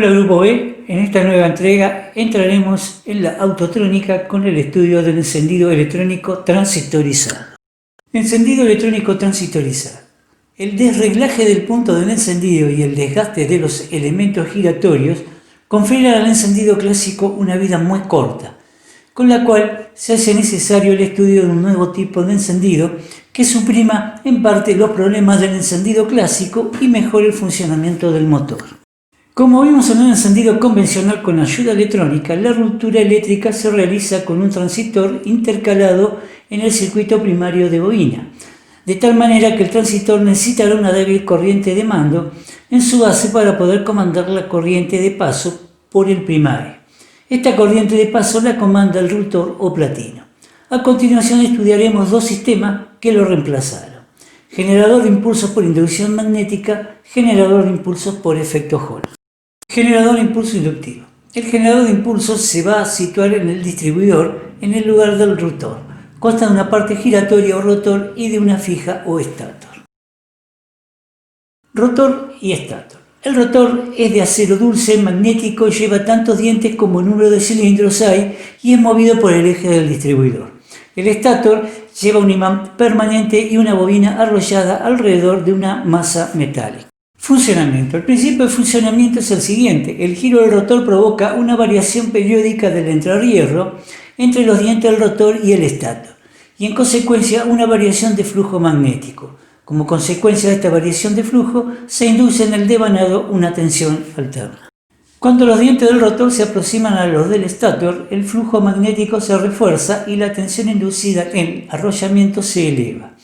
Hola Grupo B, en esta nueva entrega entraremos en la autotrónica con el estudio del encendido electrónico transistorizado. Encendido electrónico transistorizado. El desreglaje del punto del encendido y el desgaste de los elementos giratorios confieren al encendido clásico una vida muy corta, con la cual se hace necesario el estudio de un nuevo tipo de encendido que suprima en parte los problemas del encendido clásico y mejore el funcionamiento del motor. Como vimos en un encendido convencional con ayuda electrónica, la ruptura eléctrica se realiza con un transistor intercalado en el circuito primario de bobina, de tal manera que el transistor necesitará una débil corriente de mando en su base para poder comandar la corriente de paso por el primario. Esta corriente de paso la comanda el rotor o platino. A continuación estudiaremos dos sistemas que lo reemplazaron: generador de impulsos por inducción magnética, generador de impulsos por efecto Hall. Generador de impulso inductivo. El generador de impulsos se va a situar en el distribuidor en el lugar del rotor. Consta de una parte giratoria o rotor y de una fija o estator. Rotor y estator. El rotor es de acero dulce, magnético, lleva tantos dientes como número de cilindros hay y es movido por el eje del distribuidor. El estator lleva un imán permanente y una bobina arrollada alrededor de una masa metálica. Funcionamiento. El principio de funcionamiento es el siguiente: el giro del rotor provoca una variación periódica del entrerrierro entre los dientes del rotor y el estator, y en consecuencia una variación de flujo magnético. Como consecuencia de esta variación de flujo, se induce en el devanado una tensión alterna. Cuando los dientes del rotor se aproximan a los del estator, el flujo magnético se refuerza y la tensión inducida en el arrollamiento se eleva.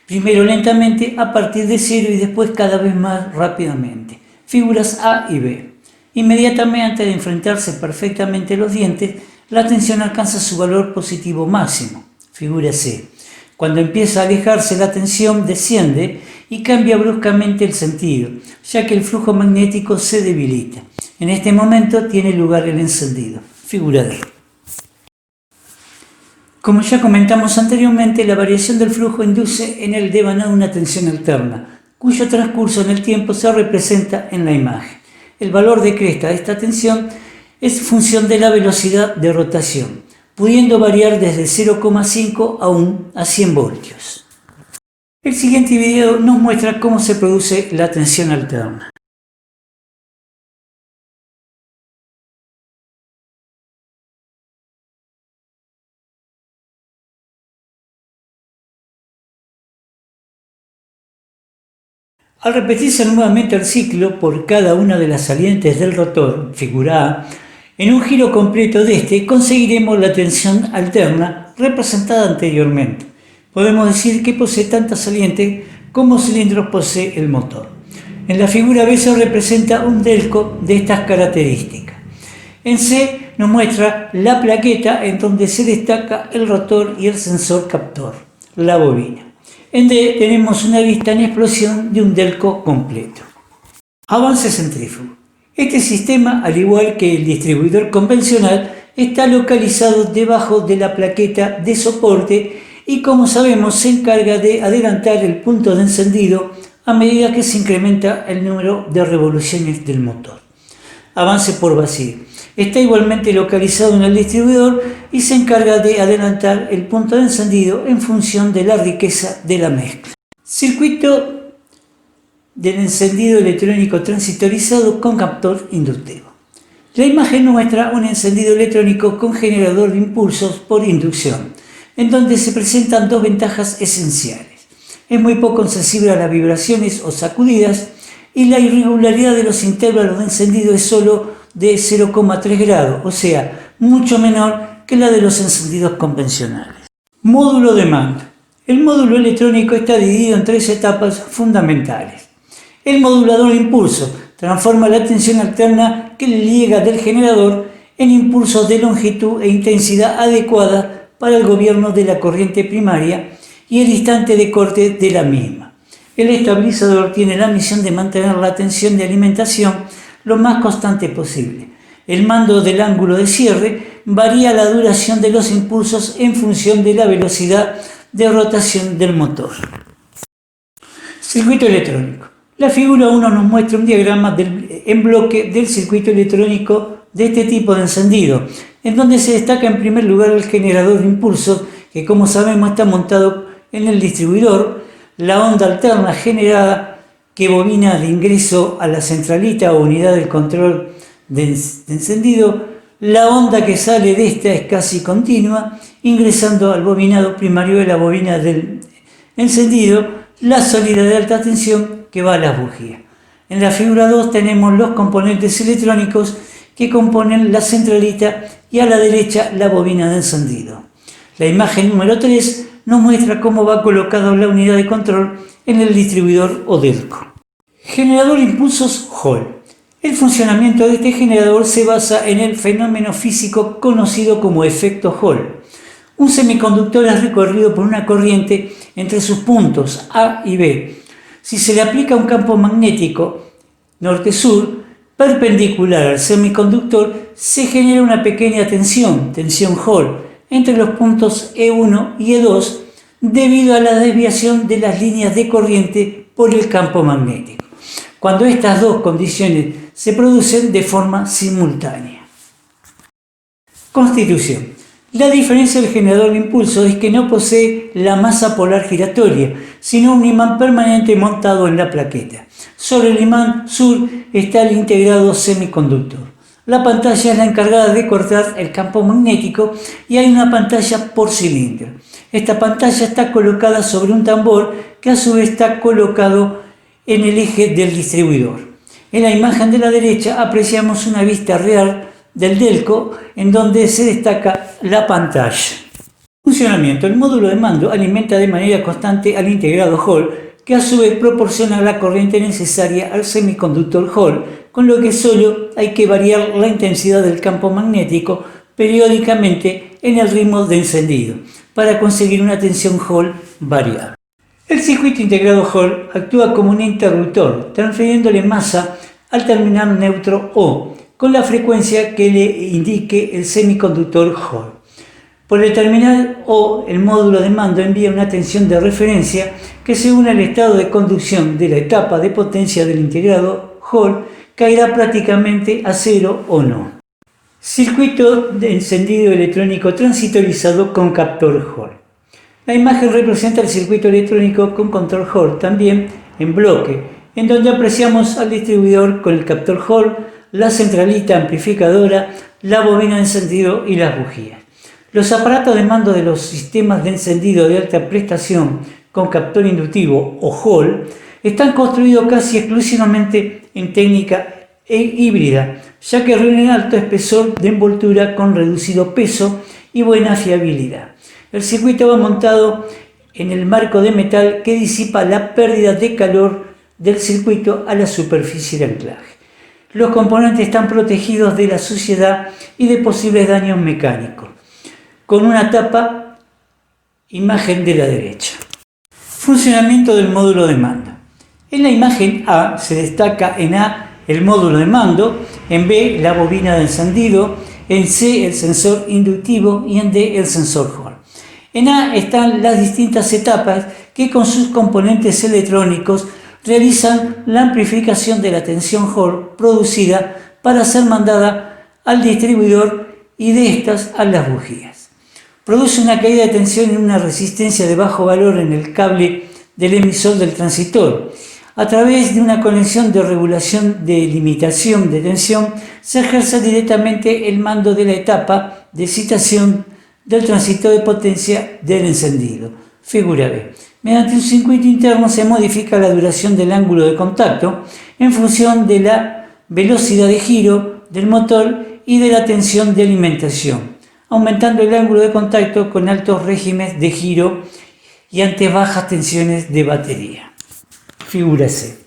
Primero lentamente a partir de 0 y después cada vez más rápidamente. Figuras A y B. Inmediatamente antes de enfrentarse perfectamente los dientes, la tensión alcanza su valor positivo máximo. Figura C. Cuando empieza a alejarse, la tensión desciende y cambia bruscamente el sentido, ya que el flujo magnético se debilita. En este momento tiene lugar el encendido. Figura D. Como ya comentamos anteriormente, la variación del flujo induce en el devanado una tensión alterna, cuyo transcurso en el tiempo se representa en la imagen. El valor de cresta de esta tensión es función de la velocidad de rotación, pudiendo variar desde 0,5 a 100 voltios. El siguiente video nos muestra cómo se produce la tensión alterna. Al repetirse nuevamente el ciclo por cada una de las salientes del rotor, figura A, en un giro completo de este conseguiremos la tensión alterna representada anteriormente. Podemos decir que posee tantas salientes como cilindros posee el motor. En la figura B se representa un delco de estas características. En C nos muestra la plaqueta en donde se destaca el rotor y el sensor captor, la bobina. En D tenemos una vista en explosión de un delco completo. Avance centrífugo. Este sistema, al igual que el distribuidor convencional, está localizado debajo de la plaqueta de soporte y, como sabemos, se encarga de adelantar el punto de encendido a medida que se incrementa el número de revoluciones del motor. Avance por vacío. Está igualmente localizado en el distribuidor y se encarga de adelantar el punto de encendido en función de la riqueza de la mezcla. Circuito del encendido electrónico transistorizado con captor inductivo. La imagen muestra un encendido electrónico con generador de impulsos por inducción, en donde se presentan dos ventajas esenciales. Es muy poco sensible a las vibraciones o sacudidas y la irregularidad de los intervalos de encendido es solo de 0,3 grados, o sea, mucho menor que la de los encendidos convencionales. Módulo de mando. El módulo electrónico está dividido en tres etapas fundamentales. El modulador de impulso transforma la tensión alterna que le llega del generador en impulsos de longitud e intensidad adecuada para el gobierno de la corriente primaria y el instante de corte de la misma. El estabilizador tiene la misión de mantener la tensión de alimentación lo más constante posible. El mando del ángulo de cierre varía la duración de los impulsos en función de la velocidad de rotación del motor. Circuito electrónico. La figura 1 nos muestra un diagrama en bloque del circuito electrónico de este tipo de encendido, en donde se destaca en primer lugar el generador de impulsos, que como sabemos está montado en el distribuidor, la onda alterna generada que bobina de ingreso a la centralita o unidad del control de encendido. La onda que sale de esta es casi continua, ingresando al bobinado primario de la bobina del encendido, la salida de alta tensión que va a las bujías. En la figura 2 tenemos los componentes electrónicos que componen la centralita y a la derecha la bobina de encendido. La imagen número 3 nos muestra cómo va colocada la unidad de control en el distribuidor o delco. Generador de impulsos Hall. El funcionamiento de este generador se basa en el fenómeno físico conocido como efecto Hall. Un semiconductor es recorrido por una corriente entre sus puntos A y B. Si se le aplica un campo magnético norte-sur perpendicular al semiconductor, se genera una pequeña tensión Hall, entre los puntos E1 y E2 debido a la desviación de las líneas de corriente por el campo magnético, cuando estas dos condiciones se producen de forma simultánea. Constitución. La diferencia del generador de impulso es que no posee la masa polar giratoria, sino un imán permanente montado en la plaqueta. Sobre el imán sur está el integrado semiconductor. La pantalla es la encargada de cortar el campo magnético y hay una pantalla por cilindro. Esta pantalla está colocada sobre un tambor que a su vez está colocado en el eje del distribuidor. En la imagen de la derecha apreciamos una vista real del delco en donde se destaca la pantalla. Funcionamiento. El módulo de mando alimenta de manera constante al integrado Hall, que a su vez proporciona la corriente necesaria al semiconductor Hall, con lo que solo hay que variar la intensidad del campo magnético periódicamente en el ritmo de encendido para conseguir una tensión Hall variable. El circuito integrado Hall actúa como un interruptor, transfiriéndole masa al terminal neutro O, con la frecuencia que le indique el semiconductor Hall. Por el terminal O, el módulo de mando envía una tensión de referencia que, según el estado de conducción de la etapa de potencia del integrado Hall, caerá prácticamente a cero o no. Circuito de encendido electrónico transitorizado con captor Hall. La imagen representa el circuito electrónico con control Hall, también en bloque, en donde apreciamos al distribuidor con el captor Hall, la centralita amplificadora, la bobina de encendido y las bujías. Los aparatos de mando de los sistemas de encendido de alta prestación con captor inductivo o Hall están construidos casi exclusivamente en técnica híbrida, ya que reúnen alto espesor de envoltura con reducido peso y buena fiabilidad. El circuito va montado en el marco de metal que disipa la pérdida de calor del circuito a la superficie de anclaje. Los componentes están protegidos de la suciedad y de posibles daños mecánicos, con una tapa, imagen de la derecha. Funcionamiento del módulo de mando. En la imagen A se destaca en A el módulo de mando, en B la bobina de encendido, en C el sensor inductivo y en D el sensor Hall. En A están las distintas etapas que con sus componentes electrónicos realizan la amplificación de la tensión Hall producida para ser mandada al distribuidor y de estas a las bujías. Produce una caída de tensión en una resistencia de bajo valor en el cable del emisor del transistor. A través de una conexión de regulación de limitación de tensión se ejerce directamente el mando de la etapa de excitación del transistor de potencia del encendido. Figura B. Mediante un circuito interno se modifica la duración del ángulo de contacto en función de la velocidad de giro del motor y de la tensión de alimentación, aumentando el ángulo de contacto con altos regímenes de giro y ante bajas tensiones de batería. Figura C.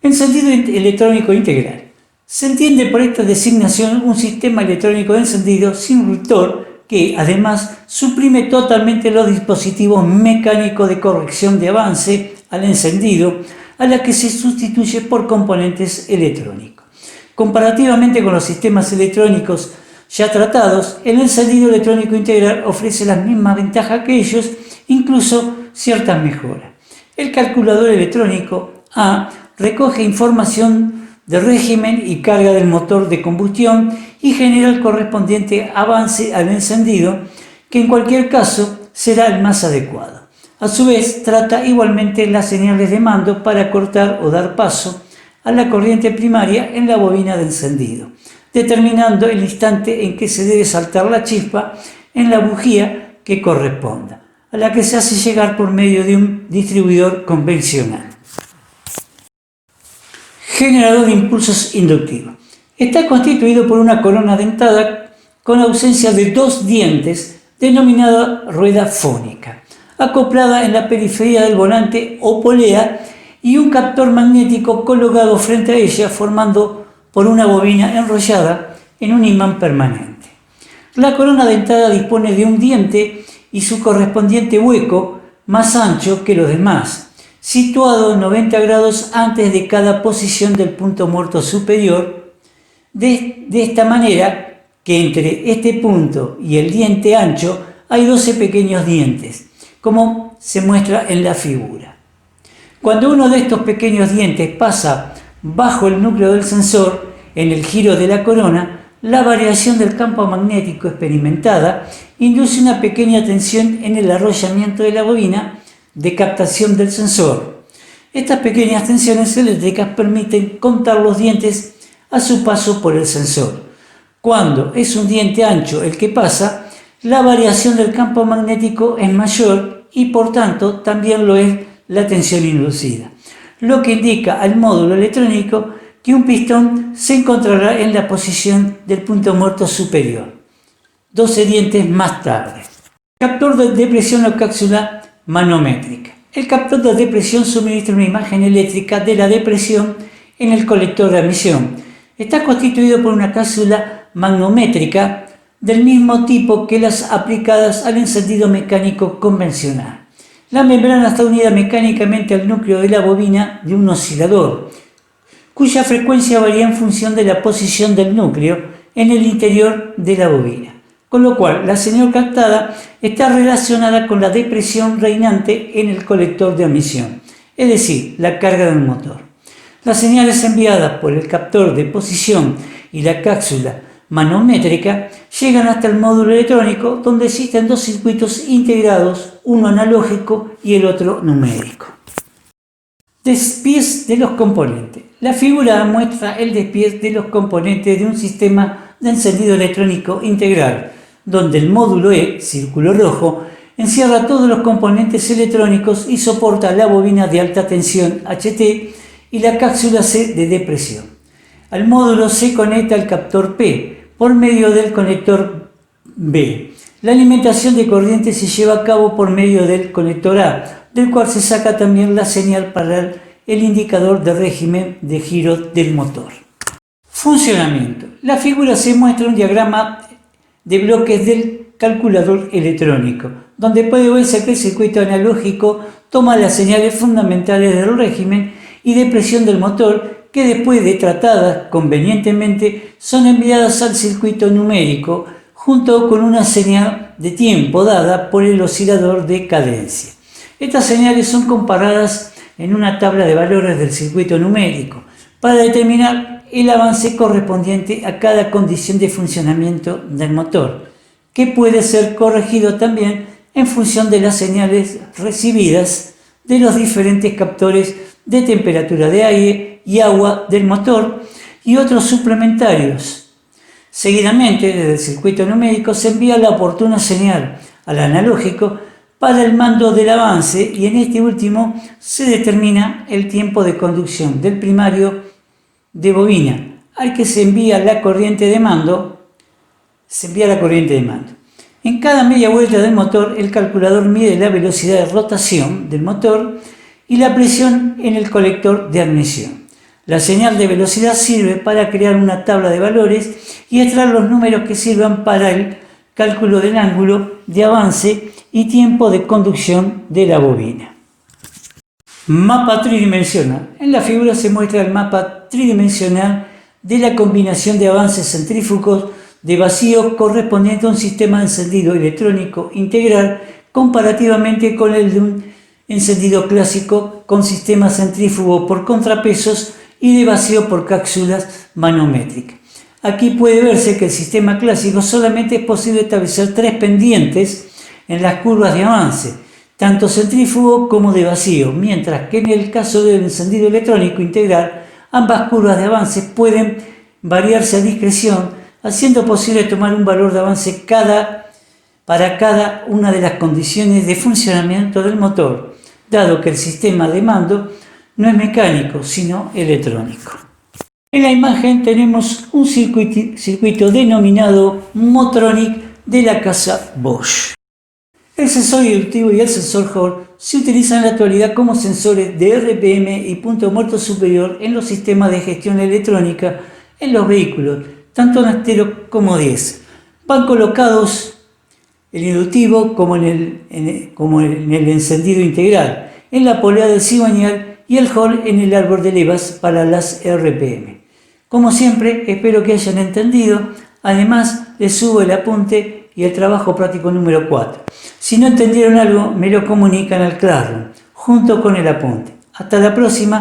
Encendido electrónico integral. Se entiende por esta designación un sistema electrónico de encendido sin ruptor que, además, suprime totalmente los dispositivos mecánicos de corrección de avance al encendido, a la que se sustituye por componentes electrónicos. Comparativamente con los sistemas electrónicos ya tratados, el encendido electrónico integral ofrece las mismas ventajas que ellos, incluso ciertas mejoras. El calculador electrónico A recoge información de régimen y carga del motor de combustión y genera el correspondiente avance al encendido, que en cualquier caso será el más adecuado. A su vez, trata igualmente las señales de mando para cortar o dar paso a la corriente primaria en la bobina de encendido, determinando el instante en que se debe saltar la chispa en la bujía que corresponda, a la que se hace llegar por medio de un distribuidor convencional. Generador de impulsos inductivos. Está constituido por una corona dentada con ausencia de dos dientes, denominada rueda fónica, acoplada en la periferia del volante o polea, y un captor magnético colocado frente a ella, formando por una bobina enrollada en un imán permanente. La corona dentada dispone de un diente y su correspondiente hueco más ancho que los demás, situado 90 grados antes de cada posición del punto muerto superior, de esta manera que entre este punto y el diente ancho hay 12 pequeños dientes, como se muestra en la figura. Cuando uno de estos pequeños dientes pasa bajo el núcleo del sensor, en el giro de la corona, la variación del campo magnético experimentada induce una pequeña tensión en el arrollamiento de la bobina de captación del sensor. Estas pequeñas tensiones eléctricas permiten contar los dientes a su paso por el sensor. Cuando es un diente ancho el que pasa, la variación del campo magnético es mayor y por tanto también lo es la tensión inducida, lo que indica al módulo electrónico que un pistón se encontrará en la posición del punto muerto superior, 12 dientes más tarde. Captor de presión o cápsula manométrica. El captor de presión suministra una imagen eléctrica de la depresión en el colector de admisión. Está constituido por una cápsula manométrica del mismo tipo que las aplicadas al encendido mecánico convencional. La membrana está unida mecánicamente al núcleo de la bobina de un oscilador, cuya frecuencia varía en función de la posición del núcleo en el interior de la bobina, con lo cual la señal captada está relacionada con la depresión reinante en el colector de admisión, es decir, la carga del motor. Las señales enviadas por el captor de posición y la cápsula manométrica llegan hasta el módulo electrónico, donde existen dos circuitos integrados, uno analógico y el otro numérico. Despiez de los componentes. La figura muestra el despiez de los componentes de un sistema de encendido electrónico integral, donde el módulo E, círculo rojo, encierra todos los componentes electrónicos y soporta la bobina de alta tensión HT y la cápsula C de depresión. Al módulo se conecta el captor P por medio del conector B. La alimentación de corriente se lleva a cabo por medio del conector A, del cual se saca también la señal para el indicador de régimen de giro del motor. Funcionamiento. La figura se muestra un diagrama de bloques del calculador electrónico, donde puede verse que el circuito analógico toma las señales fundamentales del régimen y de presión del motor, que después de tratadas convenientemente son enviadas al circuito numérico junto con una señal de tiempo dada por el oscilador de cadencia. Estas señales son comparadas en una tabla de valores del circuito numérico para determinar el avance correspondiente a cada condición de funcionamiento del motor, que puede ser corregido también en función de las señales recibidas de los diferentes captores de temperatura de aire y agua del motor y otros suplementarios. Seguidamente, desde el circuito numérico se envía la oportuna señal al analógico para el mando del avance, y en este último se determina el tiempo de conducción del primario de bobina al que se envía la corriente de mando. En cada media vuelta del motor, el calculador mide la velocidad de rotación del motor y la presión en el colector de admisión. La señal de velocidad sirve para crear una tabla de valores y extraer los números que sirvan para el cálculo del ángulo de avance y tiempo de conducción de la bobina. Mapa tridimensional. En la figura se muestra el mapa tridimensional de la combinación de avances centrífugos de vacío correspondiente a un sistema de encendido electrónico integral comparativamente con el de un encendido clásico con sistema centrífugo por contrapesos y de vacío por cápsulas manométricas. Aquí puede verse que el sistema clásico solamente es posible establecer 3 pendientes en las curvas de avance, tanto centrífugo como de vacío, mientras que en el caso del encendido electrónico integral, ambas curvas de avance pueden variarse a discreción, haciendo posible tomar un valor de avance para cada una de las condiciones de funcionamiento del motor, dado que el sistema de mando no es mecánico, sino electrónico. En la imagen tenemos un circuito denominado Motronic de la casa Bosch. El sensor inductivo y el sensor Hall se utilizan en la actualidad como sensores de RPM y punto muerto superior en los sistemas de gestión electrónica en los vehículos, tanto Nastero como diésel. Van colocados el inductivo como en el encendido integral, en la polea del cigüeñal y el Hall en el árbol de levas para las RPM. Como siempre, espero que hayan entendido. Además, les subo el apunte y el trabajo práctico número 4. Si no entendieron algo, me lo comunican al Classroom, junto con el apunte. Hasta la próxima.